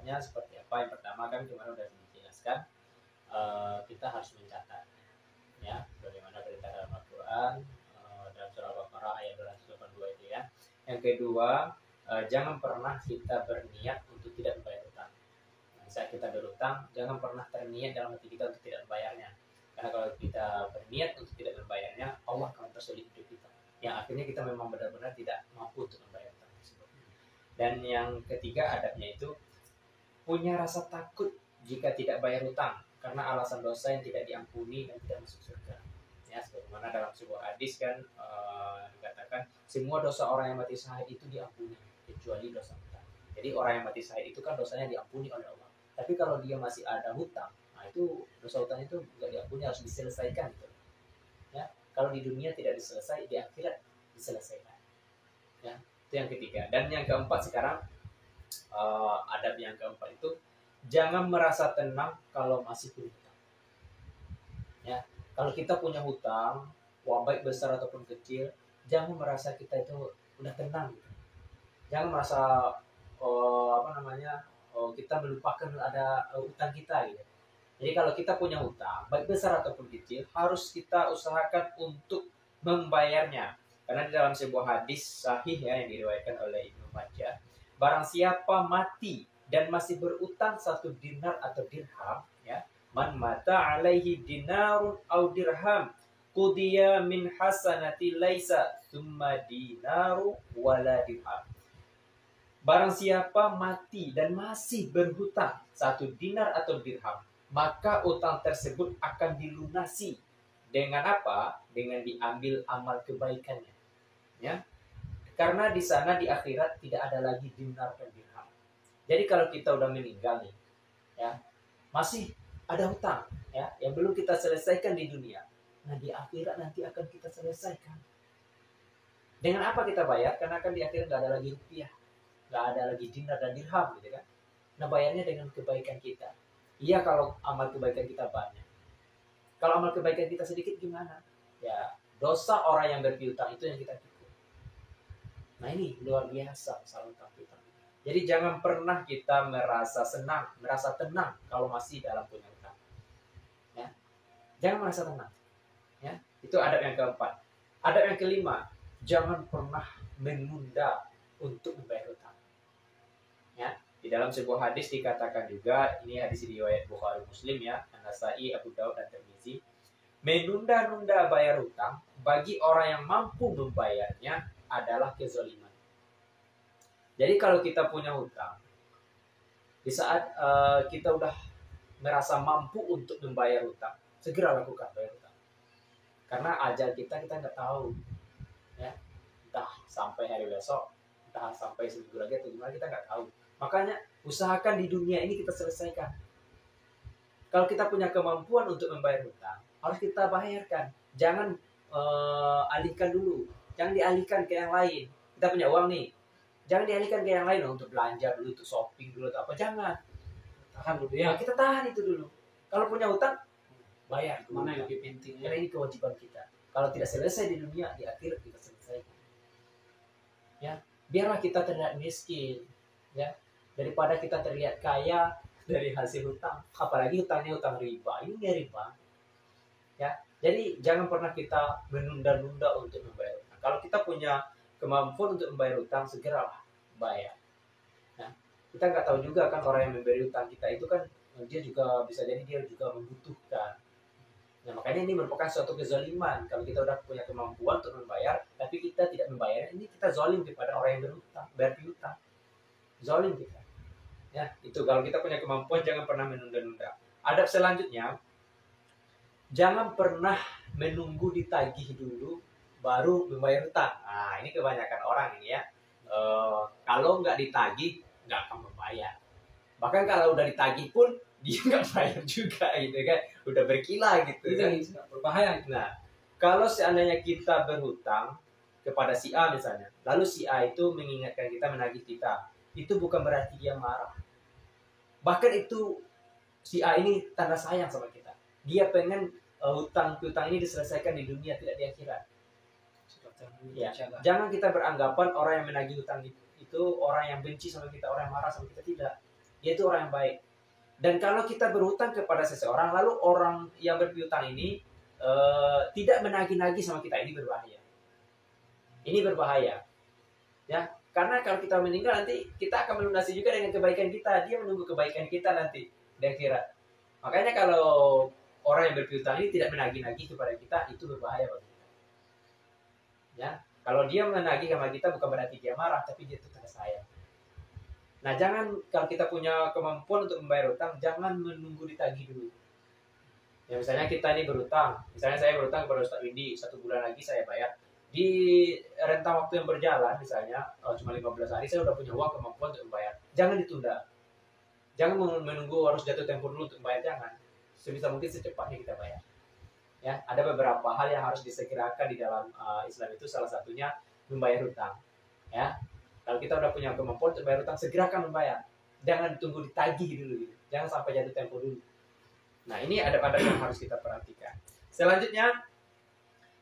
caranya seperti apa? Yang pertama kan kemarin sudah dijelaskan, kita harus mencatat, ya, bagaimana perintah dalam Al-Quran, dalam surah Al-Baqarah ayat 282 itu ya. Yang kedua, jangan pernah kita berniat untuk tidak membayar utang. Saat kita berutang, jangan pernah terniat dalam hati kita untuk tidak membayarnya. Karena kalau kita berniat untuk tidak membayarnya, Allah akan mempersulit hidup kita. Yang akhirnya kita memang benar-benar tidak mampu untuk membayar utang tersebut. Dan yang ketiga adabnya itu, punya rasa takut jika tidak bayar utang, karena alasan dosa yang tidak diampuni dan tidak masuk surga. Ya, sebagaimana dalam sebuah hadis kan dikatakan semua dosa orang yang mati syahid itu diampuni kecuali dosa utang. Jadi orang yang mati syahid itu kan dosanya diampuni oleh Allah. Tapi kalau dia masih ada hutang, nah itu dosa utang itu nggak diampuni, harus diselesaikan gitu. Ya, kalau di dunia tidak diselesaikan, di akhirat diselesaikan. Ya, itu yang ketiga. Dan yang keempat sekarang, adab yang keempat itu jangan merasa tenang kalau masih punya hutang. Ya, kalau kita punya hutang, baik besar ataupun kecil, jangan merasa kita itu udah tenang. Gitu. Jangan merasa kita melupakan ada hutang kita gitu. Jadi kalau kita punya hutang, baik besar ataupun kecil, harus kita usahakan untuk membayarnya. Karena di dalam sebuah hadis sahih ya yang diriwayatkan oleh Ibnu Majah, barang siapa mati dan masih berutang 1 dinar atau dirham, ya, man mata alaihi dinarun au dirham qudiya min hasanati laisa thumma dinaru wala dirham. Barang siapa mati dan masih berhutang 1 dinar atau dirham, maka utang tersebut akan dilunasi dengan apa? Dengan diambil amal kebaikannya. Ya. Karena di sana di akhirat tidak ada lagi dinar dan dirham. Jadi kalau kita udah meninggal nih, ya, masih ada hutang, ya, yang belum kita selesaikan di dunia. Nah, di akhirat nanti akan kita selesaikan. Dengan apa kita bayar? Karena kan di akhirat nggak ada lagi rupiah, nggak ada lagi dinar dan dirham, gitu kan? Nah, bayarnya dengan kebaikan kita. Iya, kalau amal kebaikan kita banyak. Kalau amal kebaikan kita sedikit gimana? Ya, dosa orang yang berpiutang itu yang kita pikul. Nah, ini luar biasa masalah utang piutang. Jadi jangan pernah kita merasa senang, merasa tenang kalau masih dalam punya utang. Ya. Jangan merasa tenang. Ya. Itu adab yang keempat. Adab yang kelima, jangan pernah menunda untuk membayar utang. Ya. Di dalam sebuah hadis dikatakan juga, ini hadis riwayat Bukhari Muslim ya, An-Nasa'i, Abu Daud dan Tirmizi, menunda-nunda bayar utang bagi orang yang mampu membayarnya adalah kezaliman. Jadi kalau kita punya hutang, di saat kita udah merasa mampu untuk membayar hutang, segera lakukan bayar hutang. Karena ajal kita nggak tahu, ya, entah sampai hari besok, entah sampai seminggu lagi atau gimana, kita nggak tahu. Makanya usahakan di dunia ini kita selesaikan. Kalau kita punya kemampuan untuk membayar hutang, harus kita bayarkan. Jangan alihkan dulu, jangan dialihkan ke yang lain. Kita punya uang nih, jangan dialihkan ke yang lain untuk belanja dulu, untuk shopping dulu atau apa. Jangan. Tahan dulu ya. Kita tahan itu dulu. Kalau punya hutang, bayar. Mana yang lebih penting? Karena ini kewajiban kita. Kalau tidak selesai di dunia, di akhirat kita selesaikan. Ya, biarlah kita terlihat miskin, ya, daripada kita terlihat kaya dari hasil hutang. Apalagi hutangnya hutang riba. Ini nggak riba. Ya, jadi jangan pernah kita menunda-nunda untuk membayar hutang. Kalau kita punya kemampuan untuk membayar hutang, segeralah bayar. Nah, kita nggak tahu juga kan orang yang memberi hutang kita itu kan dia juga bisa jadi dia juga membutuhkan. Nah, makanya ini merupakan suatu kezaliman. Kalau kita udah punya kemampuan untuk membayar, tapi kita tidak membayar, ini kita zalim kepada orang yang berhutang. Zalim kita. Ya, itu kalau kita punya kemampuan jangan pernah menunda-nunda. Adab selanjutnya, jangan pernah menunggu ditagih dulu baru membayar hutang. Nah, ini kebanyakan orang ini ya. Kalau nggak ditagih, nggak akan membayar. Bahkan kalau udah ditagih pun, dia nggak bayar juga gitu kan. Udah berkilah gitu kan. Berbahaya. Nah, kalau seandainya kita berhutang kepada si A misalnya, lalu si A itu mengingatkan kita, menagih kita, itu bukan berarti dia marah. Bahkan itu si A ini tanda sayang sama kita. Dia pengen hutang ini diselesaikan di dunia, tidak di akhirat. Ya. Jangan kita beranggapan orang yang menagih hutang itu orang yang benci sama kita, orang yang marah sama kita, tidak. Dia itu orang yang baik. Dan kalau kita berhutang kepada seseorang, lalu orang yang berpiutang ini tidak menagih-nagih sama kita, ini berbahaya. Ini berbahaya, ya. Karena kalau kita meninggal nanti kita akan melunasi juga dengan kebaikan kita. Dia menunggu kebaikan kita nanti di akhirat. Makanya kalau orang yang berpiutang ini tidak menagih-nagih kepada kita, itu berbahaya bagi kita. Ya, kalau dia menagih sama kita bukan berarti dia marah, tapi dia itu sayang. Nah, jangan kalau kita punya kemampuan untuk membayar utang, jangan menunggu ditagih dulu. Ya, misalnya kita ini berutang, misalnya saya berutang kepada Ustaz Windi, 1 bulan lagi saya bayar. Di rentang waktu yang berjalan, misalnya cuma 15 hari, saya udah punya uang kemampuan untuk membayar. Jangan ditunda. Jangan menunggu harus jatuh tempo dulu untuk membayar, jangan. Sebisa mungkin secepatnya kita bayar. Ya, ada beberapa hal yang harus disegerakan di dalam Islam itu, salah satunya membayar hutang. Ya, kalau kita udah punya kemampuan untuk bayar hutang, segerakan membayar. Jangan tunggu ditagih dulu, gitu. Jangan sampai jatuh tempo dulu. Nah, ini ada yang harus kita perhatikan. Selanjutnya,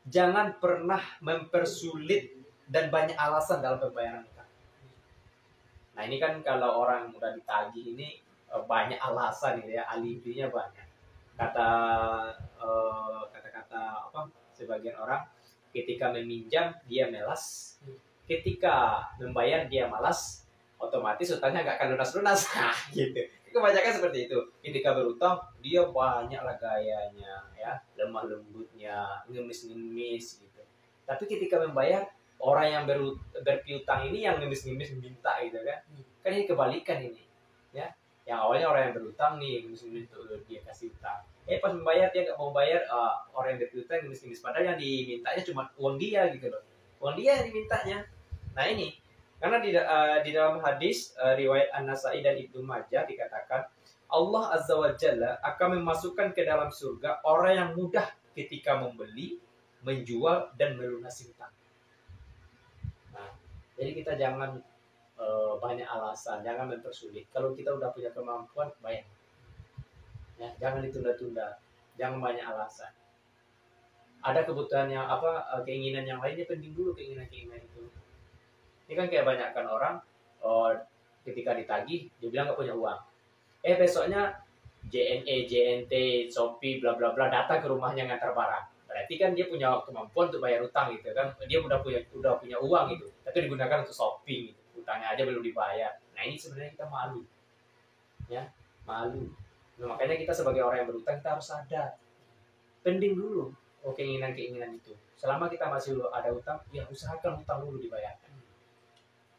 jangan pernah mempersulit dan banyak alasan dalam pembayaran hutang. Nah, ini kan kalau orang udah ditagih ini banyak alasan gitu ya, alibinya banyak. Kata-kata apa? Sebagian orang ketika meminjam dia melas, ketika membayar dia malas, otomatis hutangnya nggak akan lunas-lunas. Gitu. Kebanyakan seperti itu. Ketika berutang dia banyaklah gayanya, ya, lemah lembutnya, ngemis-ngemis gitu. Tapi ketika membayar, orang yang berpiutang ini yang ngemis-ngemis minta gitu kan. Kan ini kebalikan ini, ya. Yang awalnya orang yang berutang nih ngemis-ngemis untuk dia kasih utang. Pas membayar dia nggak mau bayar, orang yang berpiutang ngemis-ngemis, padahal yang dimintanya cuma uang dia gitu loh. Uang dia yang dimintanya. Nah, ini karena di dalam hadis riwayat An-Nasai dan Ibnu Majah dikatakan Allah Azza wa Jalla akan memasukkan ke dalam surga orang yang mudah ketika membeli, menjual dan melunasi hutang. Nah, jadi kita jangan banyak alasan, jangan mempersulit. Kalau kita udah punya kemampuan, bayar. Ya, jangan ditunda-tunda, jangan banyak alasan. Ada kebutuhan yang keinginan yang lainnya, penting dulu keinginan-keinginan itu. Ini kan kayak banyakkan orang ketika ditagih dia bilang nggak punya uang. Besoknya JNE, JNT, Shopee, bla bla bla datang ke rumahnya ngantar barang. Berarti kan dia punya kemampuan untuk bayar utang gitu kan. Dia udah punya uang gitu. Tapi digunakan untuk shopping gitu. Utangnya aja belum dibayar. Nah, ini sebenarnya kita malu. Ya, malu. Nah, makanya kita sebagai orang yang berutang kita harus sadar. Pending dulu keinginan-keinginan itu. Selama kita masih ada utang, ya usahakan utang dulu dibayarkan.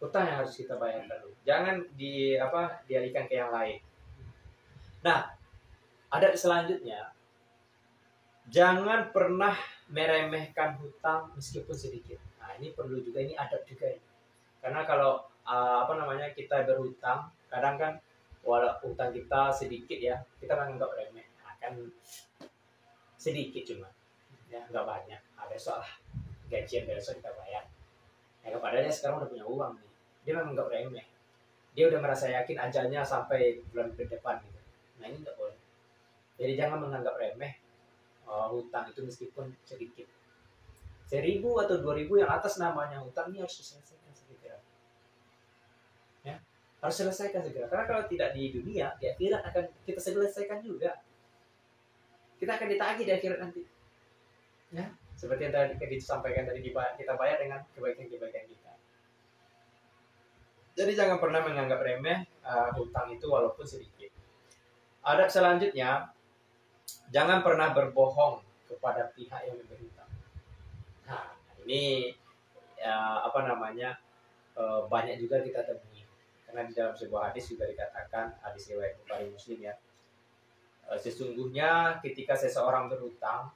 Utang yang harus kita bayar dulu. Jangan dialihkan ke yang lain. Nah, ada selanjutnya. Jangan pernah meremehkan hutang meskipun sedikit. Nah, ini perlu juga, ini adab juga ya. Karena kalau kita berhutang, kadang kan walau hutang kita sedikit ya, kita menganggap remeh. Nah, kan sedikit cuma. Ya, enggak banyak. Besok lah gajian besok kita bayar. Ya, padahal sekarang udah punya uang nih. Dia memang nggak remeh. Dia udah merasa yakin ajalnya sampai bulan ke depan gitu. Nah, ini nggak boleh. Jadi jangan menganggap remeh hutang itu meskipun sedikit. 1.000 atau 2.000 yang atas namanya hutang, ini harus diselesaikan segera. Ya, harus selesaikan segera. Karena kalau tidak di dunia, di akhirat akan kita selesaikan juga. Kita akan ditagih di akhirat nanti. Ya, seperti yang tadi disampaikan tadi, kita bayar dengan kebaikan-kebaikan kita. Jadi jangan pernah menganggap remeh hutang itu walaupun sedikit. Adab selanjutnya, jangan pernah berbohong kepada pihak yang memberi hutang. Nah, ini banyak juga kita temui. Karena di dalam sebuah hadis juga dikatakan, hadis riwayat Bukhari Muslim ya. Sesungguhnya ketika seseorang berhutang,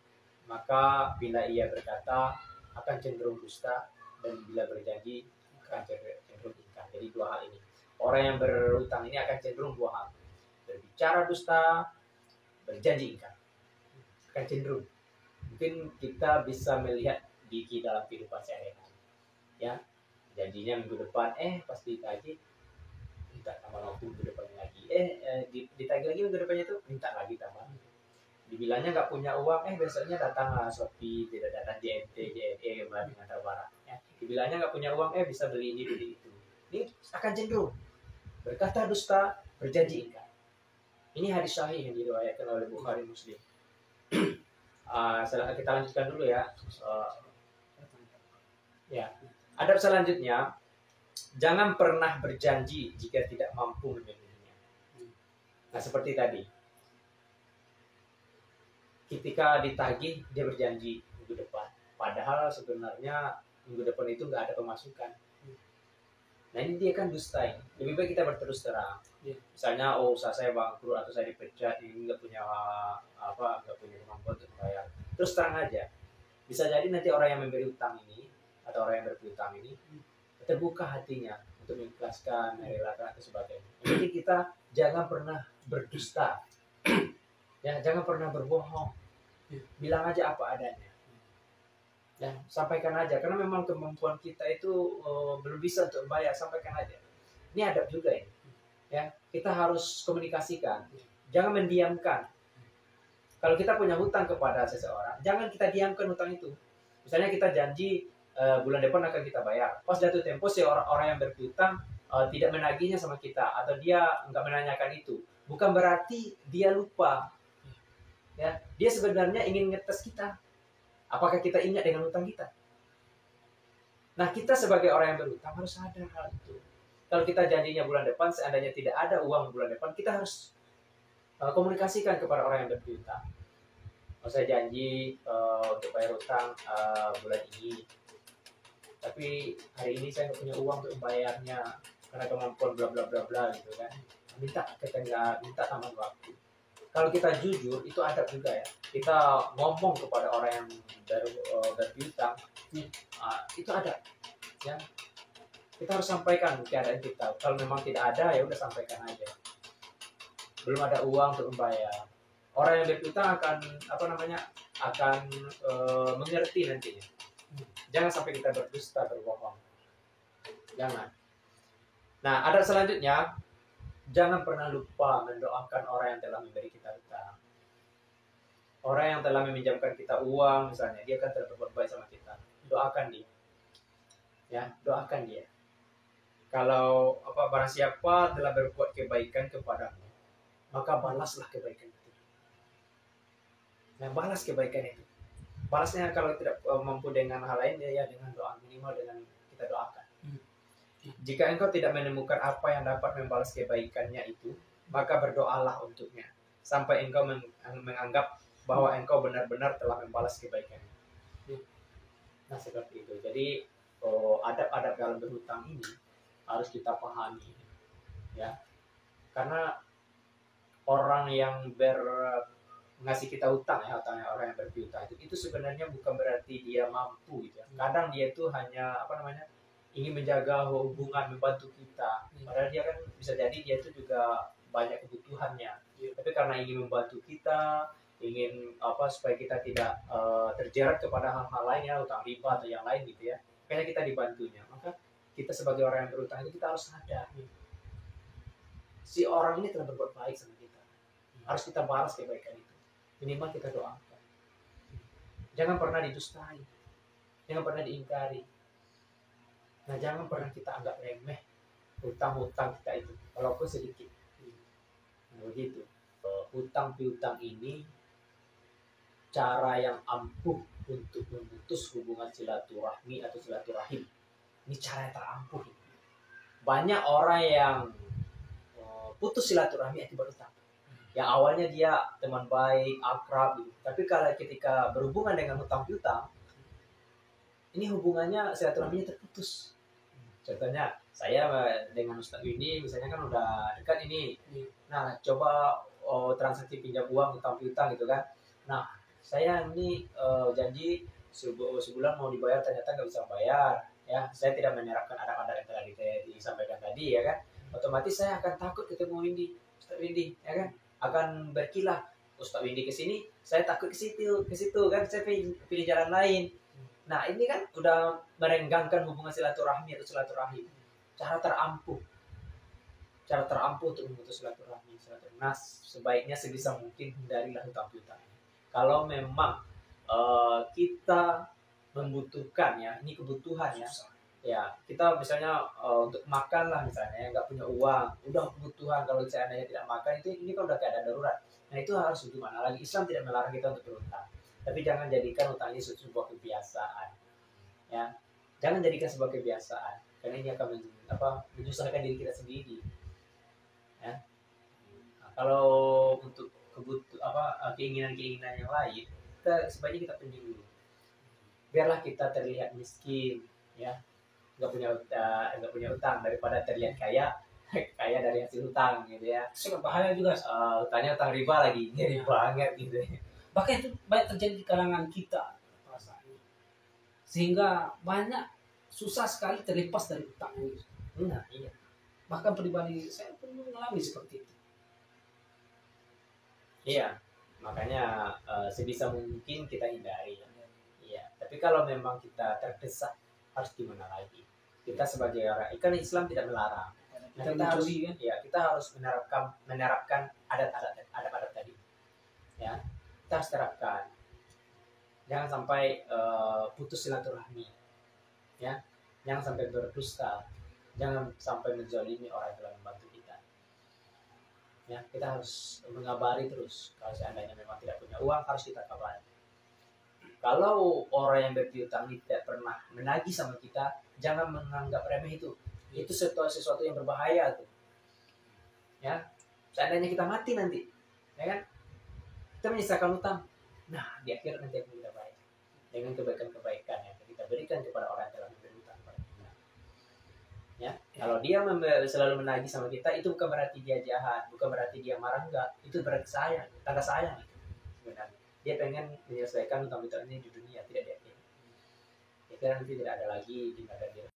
maka bila ia berkata akan cenderung dusta, dan bila berjanji akan cenderung ingkar. Jadi 2 hal ini. Orang yang berhutang ini akan cenderung 2 hal. Berbicara dusta, berjanji ingkar. Akan cenderung. Mungkin kita bisa melihat di dalam kehidupan sehari-hari. Ya, janjinya minggu depan, pas ditagih minta tambah waktu minggu depan lagi. Ditagih lagi minggu depannya itu minta lagi tambah. Dibilangnya nggak punya uang, besoknya datang Shopee, tidak datang JNT, JNE mengantar barang. Ya. Dibilangnya nggak punya uang, bisa beli ini, beli itu. Ini akan cenderung berkata dusta, berjanji ingkar. Ini hadis sahih yang diriwayatkan oleh Bukhari Muslim. Kita lanjutkan dulu ya. Ya, adab selanjutnya, jangan pernah berjanji jika tidak mampu memenuhinya. Nah, seperti tadi, ketika ditagih dia berjanji minggu depan, padahal sebenarnya minggu depan itu nggak ada pemasukan. Nah, ini dia kan dusta ini. Lebih baik kita berterus terang. Misalnya, usaha saya bangkrut atau saya dipecat, ini nggak punya kemampuan untuk membayar. Terus terang aja. Bisa jadi nanti orang yang memberi utang ini atau orang yang berpiutang ini terbuka hatinya untuk mengikhlaskan, merelakan atau sebagainya. Jadi kita jangan pernah berdusta, ya, jangan pernah berbohong. Bilang aja apa adanya. Ya, sampaikan aja. Karena memang kemampuan kita itu belum bisa untuk membayar, sampaikan aja. Ini adab juga ini. Ya, kita harus komunikasikan. Jangan mendiamkan. Kalau kita punya hutang kepada seseorang, jangan kita diamkan hutang itu. Misalnya kita janji bulan depan akan kita bayar. Pas jatuh tempo si orang yang berpiutang tidak menagihnya sama kita atau dia nggak menanyakan itu, bukan berarti dia lupa. Ya, dia sebenarnya ingin ngetes kita. Apakah kita ingat dengan hutang kita? Nah, kita sebagai orang yang berhutang harus sadar hal itu. Kalau kita janjinya bulan depan, seandainya tidak ada uang bulan depan, kita harus komunikasikan kepada orang yang berhutang. Saya janji untuk bayar hutang bulan ini, tapi hari ini saya nggak punya uang untuk membayarnya karena kemampuan bla bla bla bla gitu kan. Minta tambahan waktu. Kalau kita jujur, itu adab juga ya. Kita ngomong kepada orang yang berpiutang, itu adab. Ya, kita harus sampaikan keadaan kita. Kalau memang tidak ada, ya udah sampaikan aja. Belum ada uang untuk membayar. Orang yang berpiutang akan mengerti nantinya. Jangan sampai kita berdusta, berbohong. Jangan. Nah, adab selanjutnya, jangan pernah lupa mendoakan orang yang telah memberi kita hutang. Orang yang telah meminjamkan kita uang, misalnya, dia kan telah berbuat baik sama kita. Doakan dia. Ya, doakan dia. Kalau barang siapa telah berbuat kebaikan kepadamu, maka balaslah kebaikan itu. Nah, balas kebaikan itu. Balasnya kalau tidak mampu dengan hal lain, ya dengan doa, minimal dengan kita doakan. Jika engkau tidak menemukan apa yang dapat membalas kebaikannya itu, maka berdoalah untuknya sampai engkau menganggap bahwa engkau benar-benar telah membalas kebaikannya. Nah, seperti itu. Jadi adab-adab dalam berhutang ini harus kita pahami, ya. Karena orang yang ngasih kita hutang, ya, hutangnya orang yang berpiutang itu sebenarnya bukan berarti dia mampu gitu ya. Kadang dia itu hanya ingin menjaga hubungan, membantu kita. Padahal dia kan bisa jadi dia itu juga banyak kebutuhannya. Tapi karena ingin membantu kita, ingin supaya kita tidak terjerat kepada hal-hal lain, ya, hutang riba atau yang lain gitu ya. Kayaknya kita dibantunya. Maka kita sebagai orang yang berhutang itu kita harus sadar, si orang ini telah berbuat baik sama kita. Harus kita balas kebaikan itu. Minimal kita doakan. Jangan pernah didustai. Jangan pernah diingkari. Nah, jangan pernah kita anggap remeh hutang-hutang kita itu, walaupun sedikit. Nah, begitu. Hutang piutang ini cara yang ampuh untuk memutus hubungan silaturahmi atau silaturahim. Ini cara yang terampuh. Banyak orang yang putus silaturahmi akibat hutang. Yang awalnya dia teman baik, akrab gitu. Tapi kalau ketika berhubungan dengan hutang piutang, ini hubungannya silaturahminya terputus. Contohnya saya dengan Ustaz ini misalnya kan udah dekat ini. Nah, coba transaksi pinjam uang hutang piutang gitu kan. Nah, saya ini janji sebulan mau dibayar, ternyata nggak bisa bayar. Ya, saya tidak menerapkan adab-adab yang telah disampaikan tadi, ya kan. Otomatis saya akan takut ketemu Ustaz Windy, ya kan. Akan berkilah, Ustaz Windy ke sini, saya takut ke situ kan, saya pilih jalan lain. Nah, ini kan udah merenggangkan hubungan silaturahmi atau silaturahim. Cara terampuh untuk memutus silaturahmi. Nah, sebaiknya sebisa mungkin hindarilah hutang piutang. Kalau memang kita membutuhkan, ya, ini kebutuhan, ya, Ya, kita misalnya untuk makan lah misalnya, nggak punya uang, udah kebutuhan, kalau seandainya tidak makan itu ini kan udah keadaan darurat. Nah itu harus gimana lagi? Islam tidak melarang kita untuk berutang, tapi jangan jadikan utang ini sebuah kebiasaan, ya. Jangan jadikan sebuah kebiasaan, karena ini akan menyusahkan diri kita sendiri, ya. Nah, kalau untuk keinginan-keinginan yang lain, sebaiknya kita pending dulu. Biarlah kita terlihat miskin, ya, nggak punya utang daripada terlihat kaya kaya dari hasil utang gitu ya. Sangat bahaya juga. Utangnya utang riba lagi, ngeri banget gitu. Bahkan itu banyak terjadi di kalangan kita perasaannya. Sehingga banyak susah sekali terlepas dari utang. Nah, iya. Bahkan pribadi saya pun mengalami seperti itu. Iya, makanya sebisa mungkin kita hindari. Iya, tapi kalau memang kita terdesak harus gimana lagi? Kita sebagai orang ikan Islam tidak melarang. Nah, kita harus kan? ya kita harus menerapkan adat-adat tadi. Ya, kita harus terapkan. Jangan sampai putus silaturahmi. Ya, jangan sampai berdusta. Jangan sampai menzalimi orang yang telah membantu kita. Ya, kita harus mengabari terus. Kalau seandainya memang tidak punya uang harus kita kabari. Kalau orang yang berpiutang tidak pernah menagih sama kita, jangan menganggap remeh itu. Itu sesuatu yang berbahaya tuh. Ya, seandainya kita mati nanti, ya kan? Kita menyisakan utang. Nah, di akhir nanti akan kita baik dengan kebaikan-kebaikan yang kita berikan kepada orang yang telah memberi utang kepada kita. Ya, kalau dia selalu menagih sama kita, itu bukan berarti dia jahat, bukan berarti dia marah, enggak. Itu berarti sayang, tanda sayang itu sebenarnya. Dia pengen menyelesaikan utang-utang ini di dunia, tidak di akhirat. Nanti tidak ada lagi di negara dia.